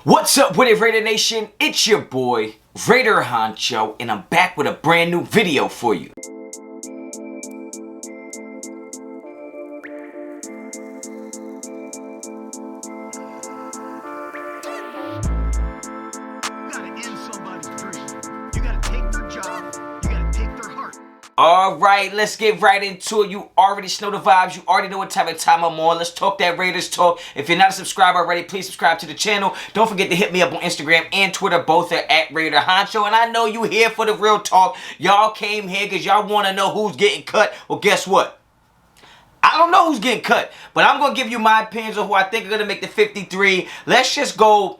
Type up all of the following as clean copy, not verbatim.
What's up with it, Raider Nation? It's your boy, Raider Honcho, and I'm back with a brand new video for you. Alright, let's get right into it. You already know the vibes. You already know what type of time I'm on. Let's talk that Raiders talk. If you're not a subscriber already, please subscribe to the channel. Don't forget to hit me up on Instagram and Twitter. Both are at Raider Honcho. And I know you here for the real talk. Y'all came here because y'all want to know who's getting cut. Well, guess what? I don't know who's getting cut. But I'm going to give you my opinions on who I think are going to make the 53. Let's go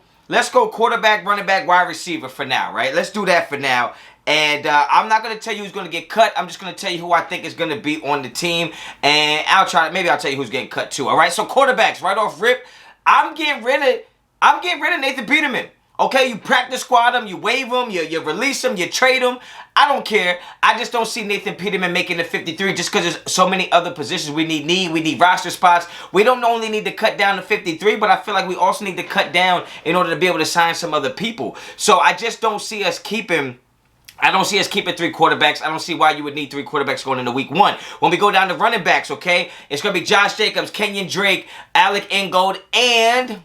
quarterback, running back, wide receiver for now, right? Let's do that for now. And I'm not going to tell you who's going to get cut. I'm just going to tell you who I think is going to be on the team. And maybe I'll tell you who's getting cut too. All right, so quarterbacks, right off rip, I'm getting rid of Nathan Peterman. Okay, you practice squad him, you waive him, you release him, you trade him. I don't care. I just don't see Nathan Peterman making the 53 just because there's so many other positions we need roster spots. We don't only need to cut down to 53, but I feel like we also need to cut down in order to be able to sign some other people. So I just don't see us keeping... I don't see us keeping 3 quarterbacks. I don't see why you would need 3 quarterbacks going into week 1. When we go down to running backs, okay, it's going to be Josh Jacobs, Kenyon Drake, Alec Ingold, and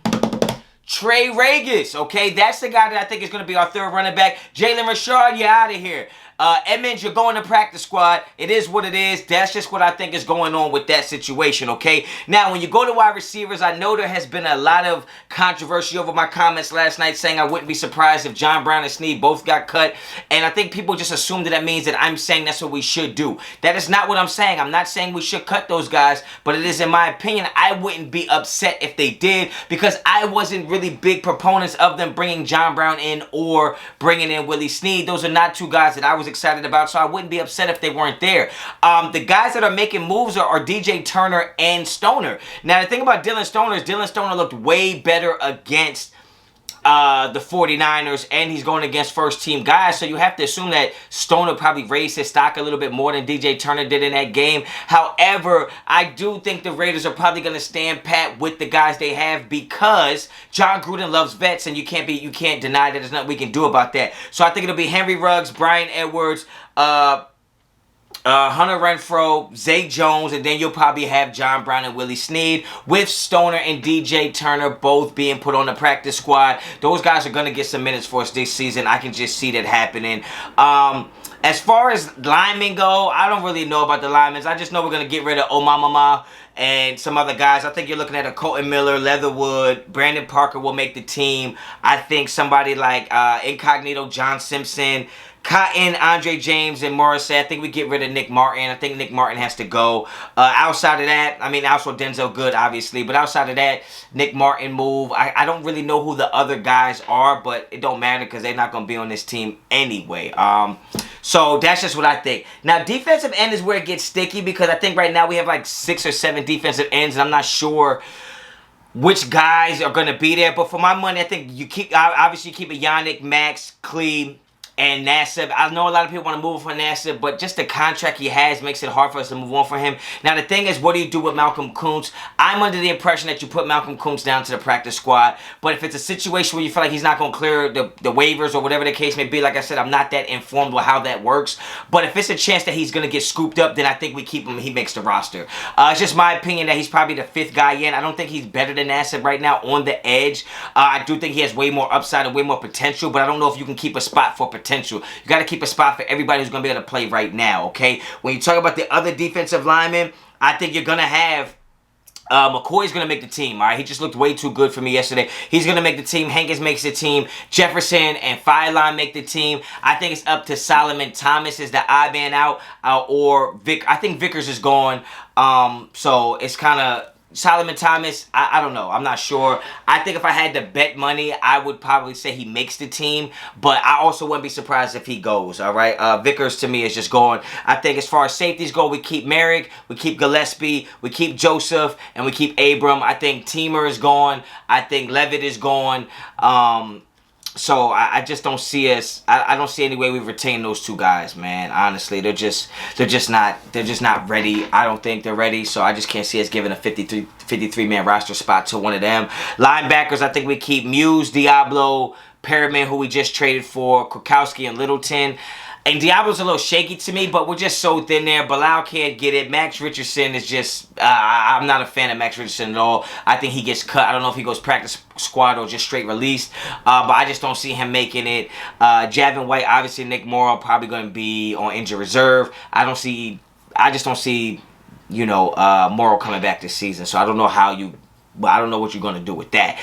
Trey Regis, okay? That's the guy that I think is going to be our 3rd running back. Jalen Richard, you're out of here. Edmonds, you're going to practice squad. It is what it is. That's just what I think is going on with that situation, okay? Now, when you go to wide receivers, I know there has been a lot of controversy over my comments last night saying I wouldn't be surprised if John Brown and Snead both got cut. And I think people just assume that means that I'm saying that's what we should do. That is not what I'm saying. I'm not saying we should cut those guys, but it is, in my opinion, I wouldn't be upset if they did because I wasn't really big proponents of them bringing John Brown in or bringing in Willie Snead. Those are not 2 guys that I was excited about, so I wouldn't be upset if they weren't there. The guys that are making moves are DJ Turner and Stoner. Now, the thing about Dylan Stoner is Dylan Stoner looked way better against the 49ers, and he's going against first-team guys, so you have to assume that Stoner probably raised his stock a little bit more than DJ Turner did in that game. However, I do think the Raiders are probably going to stand pat with the guys they have because John Gruden loves vets, and you can't deny that there's nothing we can do about that. So I think it'll be Henry Ruggs, Brian Edwards, Hunter Renfrow, Zay Jones, and then you'll probably have John Brown and Willie Snead with Stoner and DJ Turner both being put on the practice squad. Those guys are going to get some minutes for us this season. I can just see that happening. As far as linemen go, I don't really know about the linemen. I just know we're going to get rid of Omamama and some other guys. I think you're looking at a Colton Miller, Leatherwood, Brandon Parker will make the team. I think somebody like Incognito, John Simpson, Cotton, Andre James, and Morrissey. I think we get rid of Nick Martin. I think Nick Martin has to go. Outside of that, I mean, also Denzel Good, obviously. But outside of that, Nick Martin move. I don't really know who the other guys are, but it don't matter because they're not going to be on this team anyway. So that's just what I think. Now, defensive end is where it gets sticky because I think right now we have like 6 or 7 defensive ends, and I'm not sure which guys are going to be there. But for my money, I think obviously you keep it Yannick, Max, Cleve, and Nassib. I know a lot of people want to move on for Nassib, but just the contract he has makes it hard for us to move on for him. Now, the thing is, what do you do with Malcolm Kuntz? I'm under the impression that you put Malcolm Kuntz down to the practice squad, but if it's a situation where you feel like he's not going to clear the waivers or whatever the case may be, like I said, I'm not that informed with how that works, but if it's a chance that he's going to get scooped up, then I think we keep him. He makes the roster. It's just my opinion that he's probably the 5th guy in. I don't think he's better than Nassib right now on the edge. I do think he has way more upside and way more potential, but I don't know if you can keep a spot for potential. You got to keep a spot for everybody who's going to be able to play right now, okay? When you talk about the other defensive linemen, I think you're going to have McCoy's going to make the team, all right? He just looked way too good for me yesterday. He's going to make the team. Hankins makes the team. Jefferson and Phylon make the team. I think it's up to Solomon Thomas is the odd man out, or Vic. I think Vickers is gone, so it's kind of Solomon Thomas, I don't know. I'm not sure. I think if I had to bet money, I would probably say he makes the team. But I also wouldn't be surprised if he goes, all right? Vickers, to me, is just going. I think as far as safeties go, we keep Merrick, we keep Gillespie, we keep Joseph, and we keep Abram. I think Teamer is gone. I think Levitt is gone. So I just don't see us. I don't see any way we retain those two guys, man. Honestly, they're just not ready. I don't think they're ready. So I just can't see us giving a 53 man roster spot to one of them. Linebackers, I think we keep Muse, Diablo, Perriman, who we just traded for, Kwiatkowski, and Littleton. And Diablo's a little shaky to me, but we're just so thin there. Bilal can't get it. Max Richardson is just... I'm not a fan of Max Richardson at all. I think he gets cut. I don't know if he goes practice squad or just straight released. But I just don't see him making it. Javin White, obviously Nick Morrow probably going to be on injured reserve. I just don't see, Morrow coming back this season. So I don't know how you... But I don't know what you're going to do with that.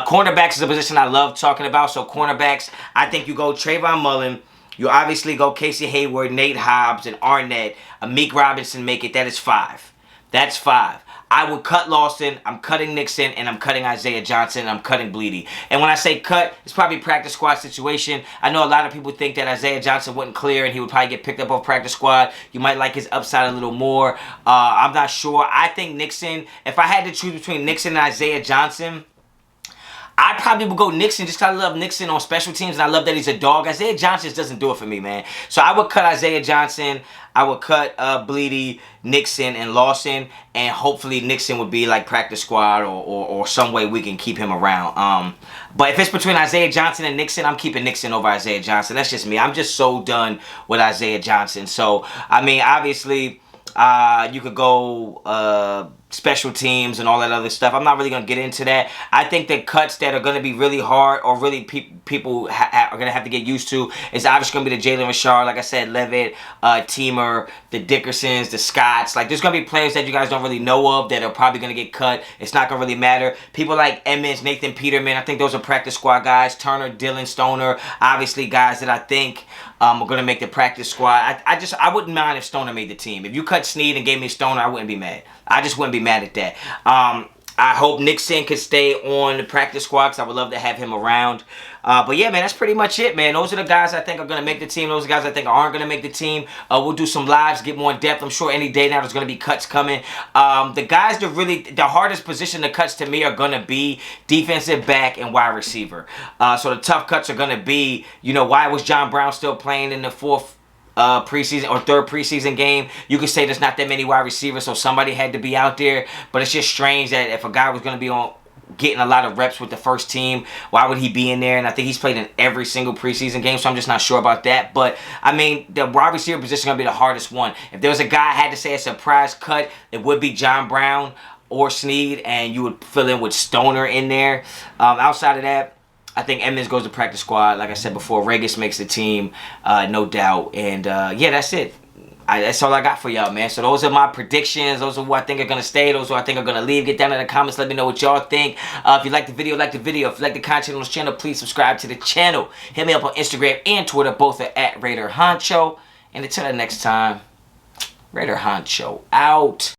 Cornerbacks is a position I love talking about. So cornerbacks, I think you go Trayvon Mullen. You obviously go Casey Hayward, Nate Hobbs, and Arnett. Meek Robinson make it. That is 5. That's 5. I would cut Lawson. I'm cutting Nixon, and I'm cutting Isaiah Johnson, and I'm cutting Bleedy. And when I say cut, it's probably practice squad situation. I know a lot of people think that Isaiah Johnson wouldn't clear, and he would probably get picked up off practice squad. You might like his upside a little more. I'm not sure. I think Nixon, if I had to choose between Nixon and Isaiah Johnson, I probably would go Nixon just because I love Nixon on special teams and I love that he's a dog. Isaiah Johnson just doesn't do it for me, man. So I would cut Isaiah Johnson. I would cut Bleedy, Nixon, and Lawson. And hopefully Nixon would be like practice squad or some way we can keep him around. But if it's between Isaiah Johnson and Nixon, I'm keeping Nixon over Isaiah Johnson. That's just me. I'm just so done with Isaiah Johnson. So, I mean, obviously... you could go special teams and all that other stuff. I'm not really going to get into that. I think the cuts that are going to be really hard or really people are going to have to get used to is obviously going to be the Jalen Richard, like I said, Levitt, Teamer, the Dickersons, the Scotts. Like, there's going to be players that you guys don't really know of that are probably going to get cut. It's not going to really matter. People like Emmons, Nathan Peterman, I think those are practice squad guys. Turner, Dylan Stoner, obviously guys that I think are going to make the practice squad. I wouldn't mind if Stoner made the team. If you cut Snead and gave me Stoner, I wouldn't be mad. I just wouldn't be mad at that. I hope Nixon could stay on the practice squad because I would love to have him around. But yeah, man, that's pretty much it, man. Those are the guys I think are going to make the team. Those are the guys I think aren't going to make the team. We'll do some lives, get more in depth. I'm sure any day now there's going to be cuts coming. The guys that really, the hardest position to cuts to me are going to be defensive back and wide receiver. So the tough cuts are going to be, why was John Brown still playing in the fourth preseason or third preseason game? You could say there's not that many wide receivers, so somebody had to be out there. But it's just strange that if a guy was going to be on getting a lot of reps with the first team, why would he be in there? And I think he's played in every single preseason game, so I'm just not sure about that. But I mean, the wide receiver position is going to be the hardest one. If there was a guy I had to say a surprise cut, it would be John Brown or Snead, and you would fill in with Stoner in there. Outside of that, I think Emmons goes to practice squad. Like I said before, Regis makes the team, no doubt. And yeah, that's it. That's all I got for y'all, man. So those are my predictions. Those are who I think are going to stay. Those who I think are going to leave. Get down in the comments. Let me know what y'all think. If you like the video, like the video. If you like the content on this channel, please subscribe to the channel. Hit me up on Instagram and Twitter. Both are at Raider Honcho. And until the next time, Raider Honcho out.